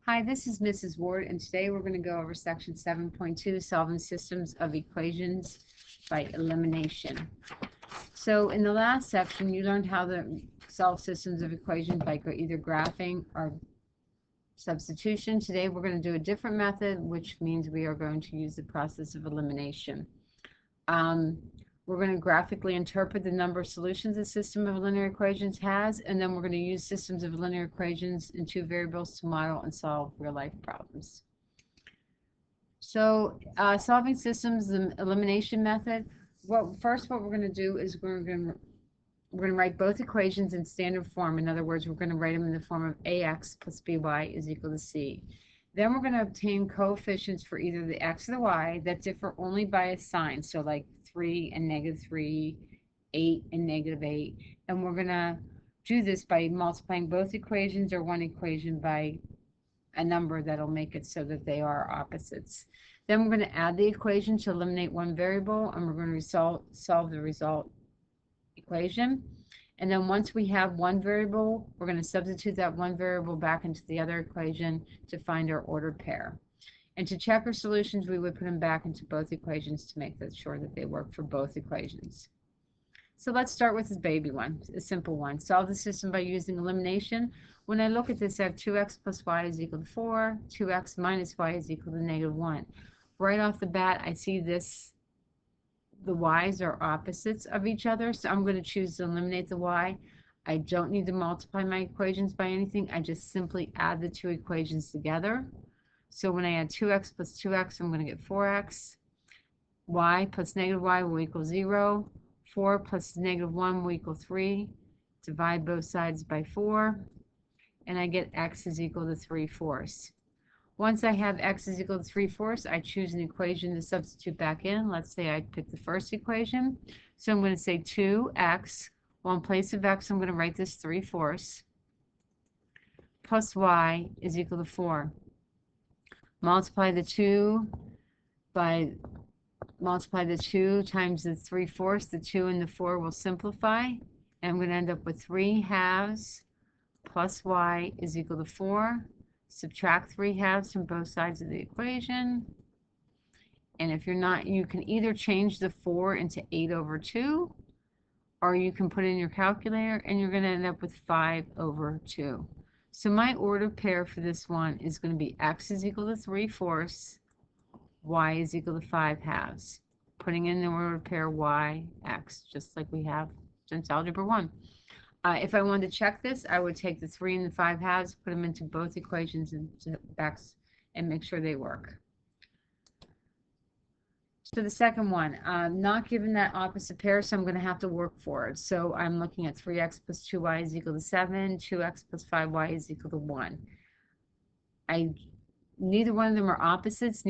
Hi, this is Mrs. Ward, and today we're going to go over section 7.2, solving systems of equations by elimination. So in the last section, you learned how to solve systems of equations by either graphing or substitution. Today we're going to do a different method, which means we are going to use the process of elimination. We're going to graphically interpret the number of solutions a system of linear equations has, and then we're going to use systems of linear equations in two variables to model and solve real-life problems. So solving systems, the elimination method, what we're going to do is we're going to write both equations in standard form. In other words, we're going to write them in the form of ax plus by is equal to c. Then we're going to obtain coefficients for either the x or the y that differ only by a sign. So like 3 and -3, 8 and -8. And we're going to do this by multiplying both equations or one equation by a number that'll make it so that they are opposites. Then we're going to add the equation to eliminate one variable, and we're going to solve the result equation. And then once we have one variable, we're going to substitute that one variable back into the other equation to find our ordered pair. And to check our solutions, we would put them back into both equations to make sure that they work for both equations. So let's start with this baby one, a simple one. Solve the system by using elimination. When I look at this, I have 2x plus y is equal to 4, 2x minus y is equal to -1. Right off the bat, I see this, the y's are opposites of each other, so I'm going to choose to eliminate the y. I don't need to multiply my equations by anything. I just simply add the two equations together. So when I add 2x plus 2x, I'm going to get 4x. Y plus -y will equal 0. 4 plus -1 will equal 3. Divide both sides by 4. And I get x is equal to 3/4. Once I have x is equal to 3/4, I choose an equation to substitute back in. Let's say I pick the first equation. So I'm going to say 2x. Well, in place of x, I'm going to write this 3/4 plus y is equal to 4. Multiply the 2 times the 3/4. The 2 and the 4 will simplify. And I'm going to end up with 3/2 plus y is equal to 4. Subtract 3/2 from both sides of the equation. And if you're not, you can either change the 4 into 8/2, or you can put in your calculator, and you're going to end up with 5/2. So my ordered pair for this one is going to be x is equal to 3/4, y is equal to 5/2. Putting in the ordered pair y, x, just like we have since Algebra 1. If I wanted to check this, I would take the 3 and the 5/2, put them into both equations and make sure they work. So the second one, not given that opposite pair, so I'm going to have to work for it. So I'm looking at 3x plus 2y is equal to 7, 2x plus 5y is equal to 1. Neither one of them are opposites.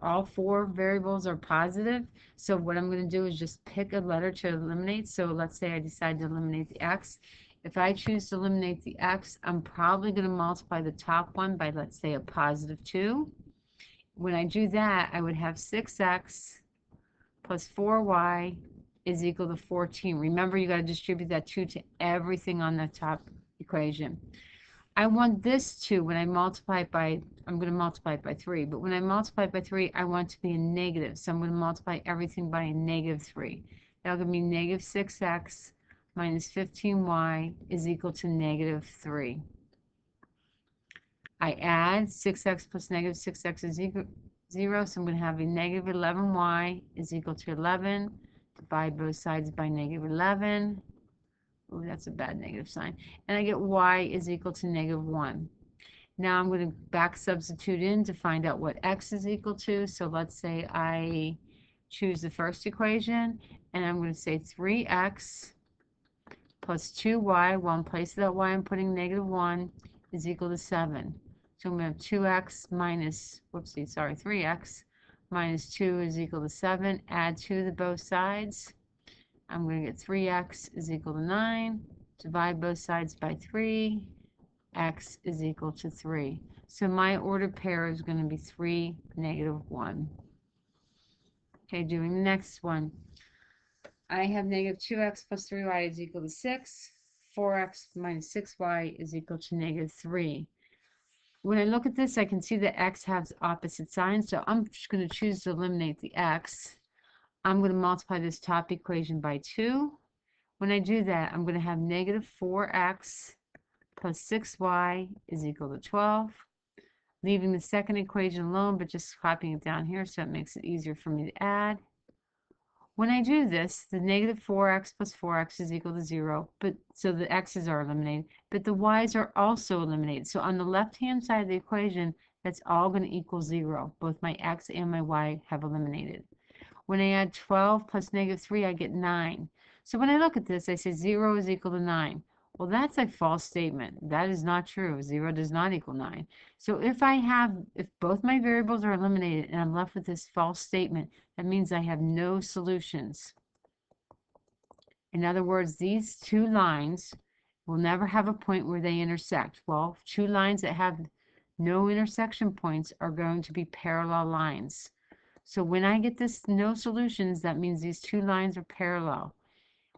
All four variables are positive. So what I'm going to do is just pick a letter to eliminate. So let's say I decide to eliminate the x. If I choose to eliminate the x, I'm probably going to multiply the top one by, let's say, a +2. When I do that, I would have 6x plus 4y is equal to 14. Remember, you got to distribute that 2 to everything on the top equation. I want this 2, when I multiply it by, I'm going to multiply it by 3, but when I multiply it by 3, I want it to be a negative, so I'm going to multiply everything by a -3. That'll give me -6x minus 15y is equal to -3. I add 6x plus -6x is equal to 0, so I'm going to have a -11y is equal to 11. Divide both sides by -11. Oh, that's a bad negative sign. And I get y is equal to -1. Now I'm going to back substitute in to find out what x is equal to. So let's say I choose the first equation, and I'm going to say 3x plus 2y. Well, in place of that y, I'm putting -1 is equal to 7. So I'm going to have 2x minus, 3x minus 2 is equal to 7. Add 2 to both sides. I'm going to get 3x is equal to 9. Divide both sides by 3. X is equal to 3. So my ordered pair is going to be 3, -1. Okay, doing the next one. I have -2x plus 3y is equal to 6. 4x minus 6y is equal to -3. when I look at this, I can see that x has opposite signs, so I'm just going to choose to eliminate the x. I'm going to multiply this top equation by 2. When I do that, I'm going to have negative 4x plus 6y is equal to 12. Leaving the second equation alone, but just copying it down here so it makes it easier for me to add. When I do this, the negative 4x plus 4x is equal to 0, but so the x's are eliminated, but the y's are also eliminated. So on the left-hand side of the equation, that's all going to equal 0. Both my x and my y have eliminated. When I add 12 plus negative 3, I get 9. So when I look at this, I say 0 is equal to 9. Well, that's a false statement. That is not true. 0 does not equal 9. So if both my variables are eliminated and I'm left with this false statement, that means I have no solutions. In other words, these two lines will never have a point where they intersect. Well, two lines that have no intersection points are going to be parallel lines. So when I get this no solutions, that means these two lines are parallel.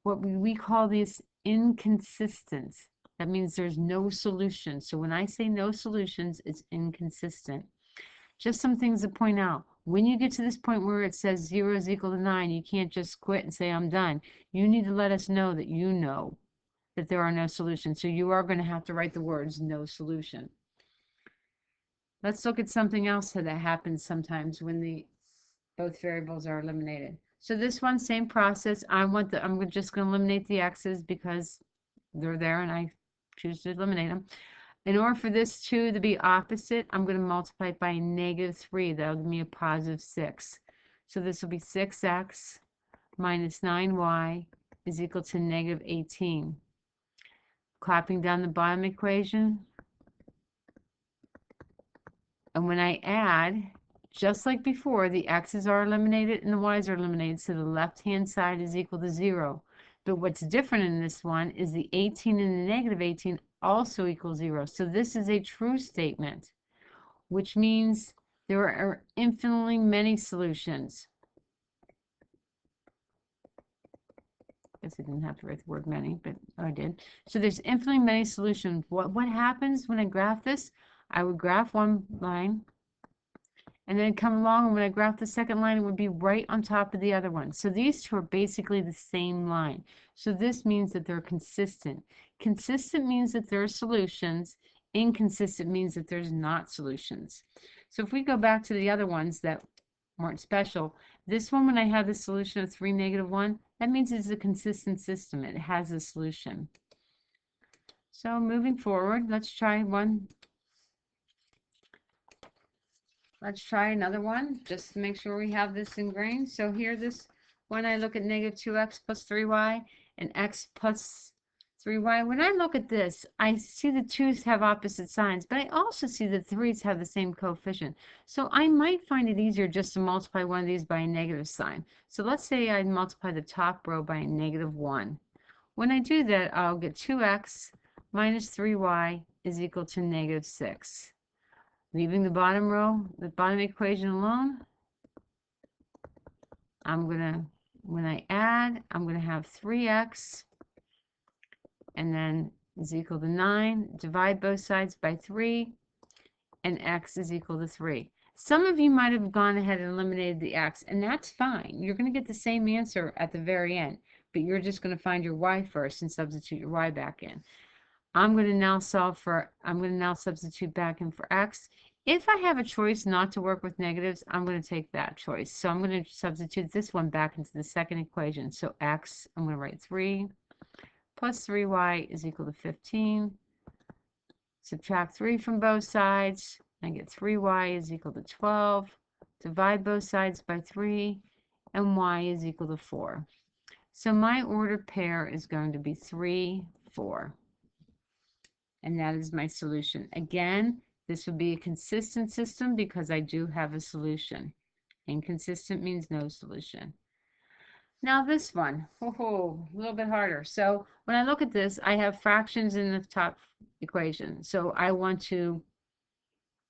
What we call this inconsistent. That means there's no solution. So when I say no solutions, it's inconsistent. Just some things to point out. When you get to this point where it says 0 is equal to 9, you can't just quit and say, I'm done. You need to let us know that you know that there are no solutions. So you are going to have to write the words no solution. Let's look at something else that happens sometimes when both variables are eliminated. So this one, same process. I'm just going to eliminate the x's because they're there and I choose to eliminate them. In order for this 2 to be opposite, I'm going to multiply it by -3. That'll give me a positive 6. So this will be 6x minus 9y is equal to -18. Clapping down the bottom equation. And when I add, just like before, the x's are eliminated and the y's are eliminated, so the left-hand side is equal to 0. But what's different in this one is the 18 and the -18 also equal 0. So this is a true statement, which means there are infinitely many solutions. I guess I didn't have to write the word many, but I did. So there's infinitely many solutions. What happens when I graph this? I would graph one line, and then come along, and when I graph the second line, it would be right on top of the other one. So these two are basically the same line. So this means that they're consistent. Consistent means that there are solutions. Inconsistent means that there's not solutions. So if we go back to the other ones that weren't special, this one, when I have the solution of 3, -1, that means it's a consistent system. It has a solution. So moving forward, let's try one. Let's try another one just to make sure we have this ingrained. So here, this one, I look at -2x plus 3y and x plus 3y. When I look at this, I see the 2's have opposite signs, but I also see the 3's have the same coefficient. So I might find it easier just to multiply one of these by a negative sign. So let's say I multiply the top row by a -1. When I do that, I'll get 2x minus 3y is equal to -6. Leaving the bottom row, the bottom equation alone, when I add, I'm going to have 3x, and then is equal to 9. Divide both sides by 3, and x is equal to 3. Some of you might have gone ahead and eliminated the x, and that's fine. You're going to get the same answer at the very end, but you're just going to find your y first and substitute your y back in. I'm going to now substitute back in for x. If I have a choice not to work with negatives, I'm going to take that choice. So I'm going to substitute this one back into the second equation. So x, I'm going to write 3 plus 3y is equal to 15. Subtract 3 from both sides. I get 3y is equal to 12. Divide both sides by 3, and y is equal to 4. So my ordered pair is going to be 3, 4. And that is my solution. Again, this would be a consistent system because I do have a solution. Inconsistent means no solution. Now this one, a little bit harder. So when I look at this, I have fractions in the top equation. So I want to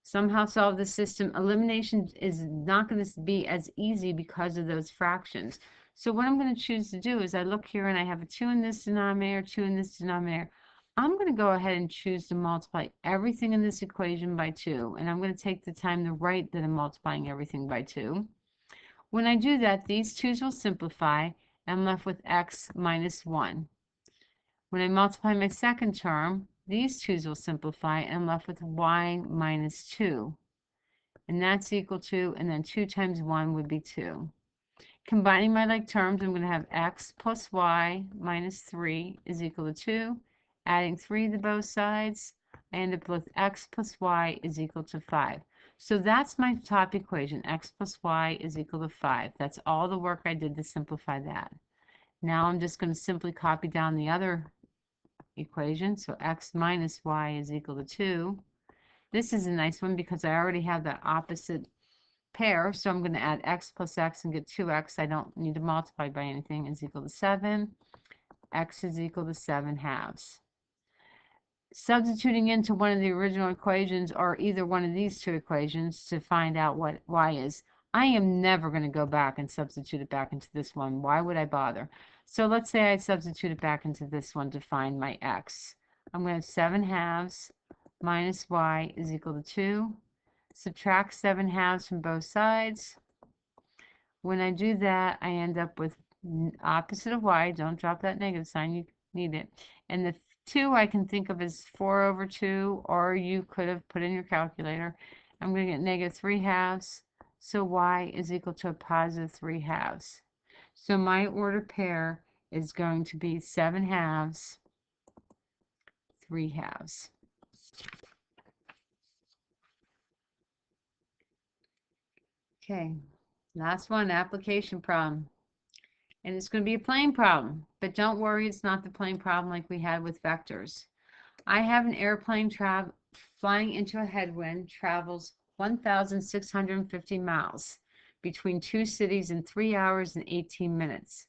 somehow solve the system. Elimination is not going to be as easy because of those fractions. So what I'm going to choose to do is I look here and I have a 2 in this denominator, 2 in this denominator. I'm going to go ahead and choose to multiply everything in this equation by 2. And I'm going to take the time to write that I'm multiplying everything by 2. When I do that, these 2's will simplify, and I'm left with x minus 1. When I multiply my second term, these 2's will simplify, and I'm left with y minus 2. And that's equal to, and then 2 times 1 would be 2. Combining my like terms, I'm going to have x plus y minus 3 is equal to 2. Adding 3 to both sides, I end up with x plus y is equal to 5. So that's my top equation. X plus y is equal to 5. That's all the work I did to simplify that. Now I'm just going to simply copy down the other equation. So x minus y is equal to 2. This is a nice one because I already have that opposite pair, so I'm going to add x plus x and get 2x. I don't need to multiply by anything. Is equal to 7. X is equal to 7 halves. Substituting into one of the original equations or either one of these two equations to find out what y is. I am never going to go back and substitute it back into this one. Why would I bother? So let's say I substitute it back into this one to find my x. I'm going to have 7 halves minus y is equal to 2. Subtract 7 halves from both sides. When I do that, I end up with opposite of y. Don't drop that negative sign. You need it. And the 2 I can think of as 4 over 2, or you could have put in your calculator. I'm going to get negative 3 halves. So y is equal to a positive 3 halves. So my order pair is going to be 7 halves, 3 halves. Okay, last one, application problem. And it's going to be a plane problem, but don't worry, it's not the plane problem like we had with vectors. I have an airplane flying into a headwind, travels 1,650 miles between 2 cities in 3 hours and 18 minutes.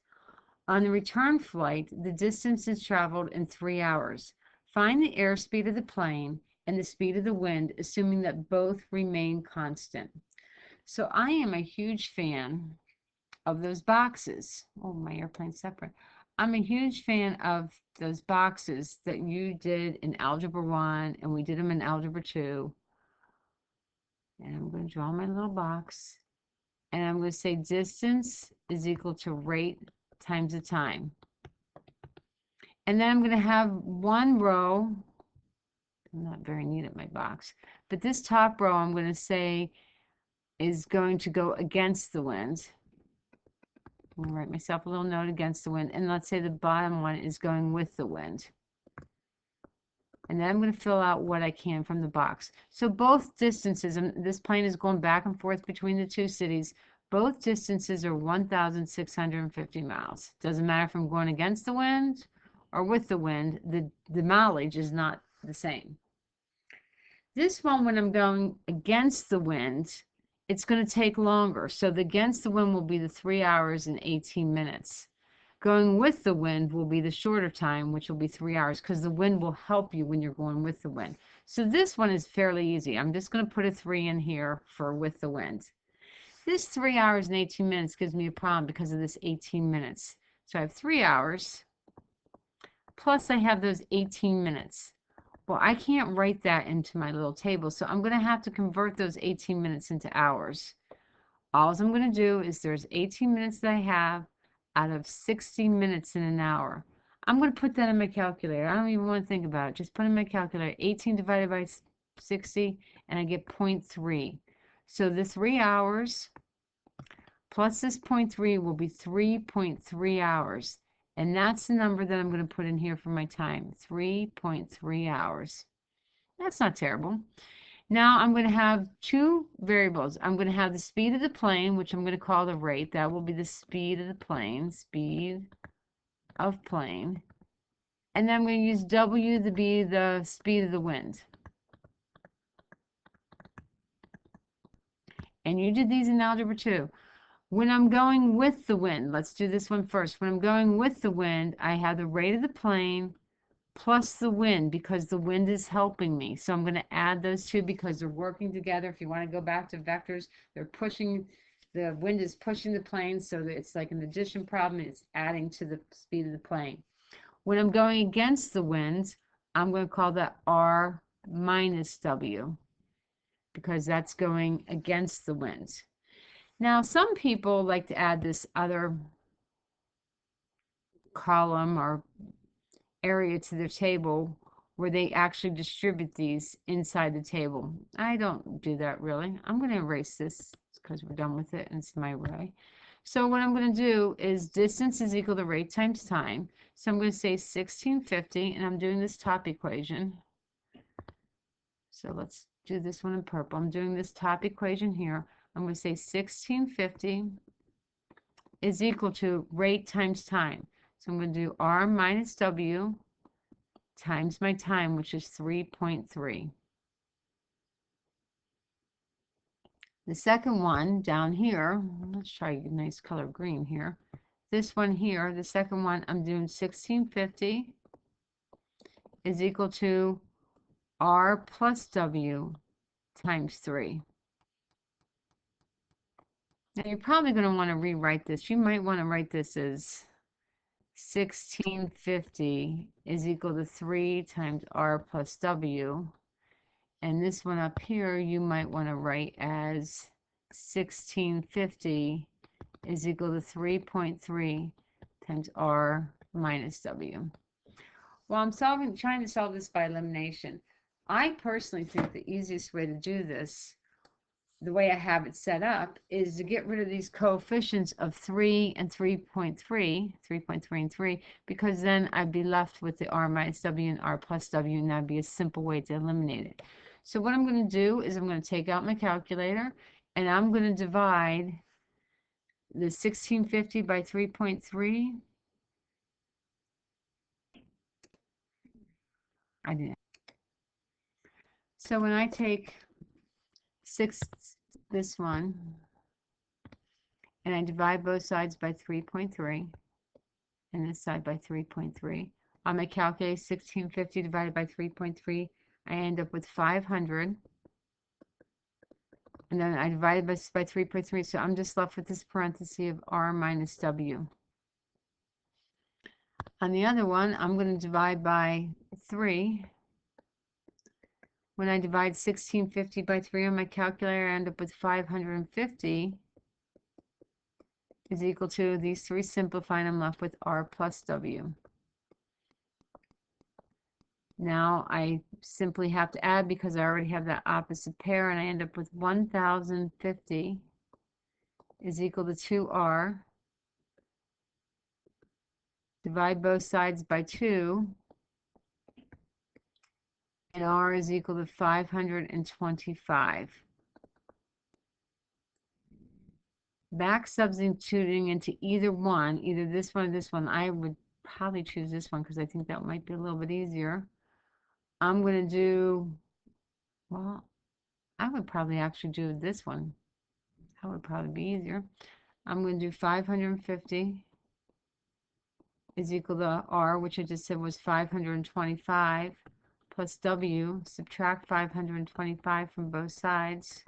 On the return flight, the distance is traveled in 3 hours. Find the airspeed of the plane and the speed of the wind, assuming that both remain constant. So I am a huge fan of those boxes. Oh, my airplane's separate. I'm a huge fan of those boxes that you did in Algebra 1 and we did them in Algebra 2. And I'm going to draw my little box. And I'm going to say distance is equal to rate times the time. And then I'm going to have one row. I'm not very neat at my box. But this top row I'm going to say is going to go against the wind. I'm going to write myself a little note against the wind. And let's say the bottom one is going with the wind. And then I'm going to fill out what I can from the box. So both distances, and this plane is going back and forth between the 2 cities, both distances are 1,650 miles. Doesn't matter if I'm going against the wind or with the wind, the mileage is not the same. This one, when I'm going against the wind, it's going to take longer. So the against the wind will be the 3 hours and 18 minutes. Going with the wind will be the shorter time, which will be 3 hours, because the wind will help you when you're going with the wind. So this one is fairly easy. I'm just going to put a 3 in here for with the wind. This 3 hours and 18 minutes gives me a problem because of this 18 minutes. So I have 3 hours, plus I have those 18 minutes. Well, I can't write that into my little table, so I'm going to have to convert those 18 minutes into hours. All I'm going to do is there's 18 minutes that I have out of 60 minutes in an hour. I'm going to put that in my calculator. I don't even want to think about it. Just put in my calculator 18 divided by 60, and I get 0.3. So the 3 hours plus this 0.3 will be 3.3 hours. And that's the number that I'm going to put in here for my time, 3.3 hours. That's not terrible. Now I'm going to have 2 variables. I'm going to have the speed of the plane, which I'm going to call the rate. That will be the speed of the plane, speed of plane. And then I'm going to use W to be the speed of the wind. And you did these in Algebra 2. When I'm going with the wind, let's do this one first. When I'm going with the wind, I have the rate of the plane plus the wind because the wind is helping me. So I'm going to add those 2 because they're working together. If you want to go back to vectors, they're pushing, the wind is pushing the plane, so that it's like an addition problem. It's adding to the speed of the plane. When I'm going against the wind, I'm going to call that R minus W because that's going against the winds. Now, some people like to add this other column or area to their table where they actually distribute these inside the table. I don't do that really. I'm going to erase this because we're done with it and it's my way. So what I'm going to do is distance is equal to rate times time. So I'm going to say 1650, and I'm doing this top equation. So let's do this one in purple. I'm doing this top equation here. I'm going to say 1650 is equal to rate times time. So I'm going to do R minus W times my time, which is 3.3. The second one down here, let's try a nice color green here. This one here, the second one, I'm doing 1650 is equal to R plus W times 3. Now you're probably going to want to rewrite this. You might want to write this as 1650 is equal to 3 times R plus W. And this one up here, you might want to write as 1650 is equal to 3.3 times R minus W. Well, I'm trying to solve this by elimination. I personally think the easiest way to do this, the way I have it set up, is to get rid of these coefficients of 3 and 3.3, 3.3 and 3, because then I'd be left with the R minus W and R plus W, and that'd be a simple way to eliminate it. So what I'm going to do is I'm going to take out my calculator, and I'm going to divide the 1650 by 3.3. I didn't. So when I take this one, and I divide both sides by 3.3, and this side by 3.3, on my calculator, 1650 divided by 3.3, I end up with 500. And then I divided this by 3.3, so I'm just left with this parenthesis of R minus W. On the other one, I'm going to divide by 3. When I divide 1650 by 3 on my calculator, I end up with 550 is equal to, these three simplify, and I'm left with R plus W. Now I simply have to add because I already have that opposite pair, and I end up with 1050 is equal to 2R. Divide both sides by 2, and R is equal to 525. Back substituting into either one, either this one or this one, I would probably choose this one because I think that might be a little bit easier. I'm going to do, well, I would probably actually do this one. That would probably be easier. I'm going to do 550 is equal to R, which I just said was 525, plus W, subtract 525 from both sides,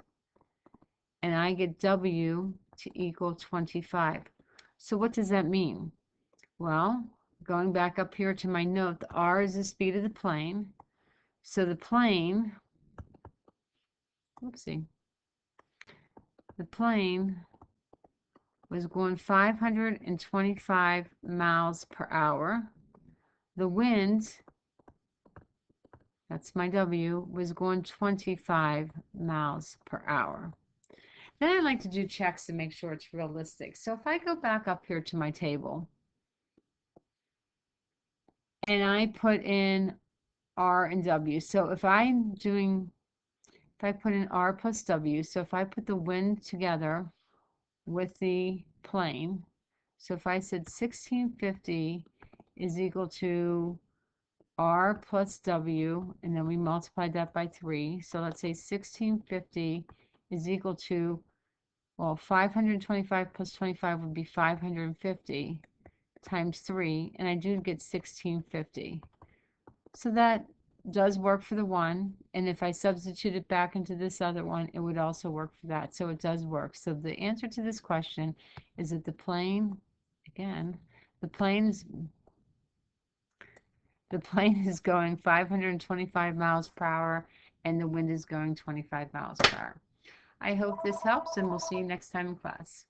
and I get W to equal 25. So what does that mean? Well, going back up here to my note, the R is the speed of the plane. So the plane, whoopsie, the plane was going 525 miles per hour. The wind, that's my W, was going 25 miles per hour. Then I like to do checks to make sure it's realistic. So if I go back up here to my table and I put in R and W, so if I put in R plus W, so if I put the wind together with the plane, so if I said 1650 is equal to R plus W, and then we multiplied that by 3, so let's say 1650 is equal to, well, 525 plus 25 would be 550 times 3, and I do get 1650. So that does work for the one, and if I substitute it back into this other one, it would also work for that. So it does work. So the answer to this question is that the plane, again, the plane The plane is going 525 miles per hour and the wind is going 25 miles per hour. I hope this helps, and we'll see you next time in class.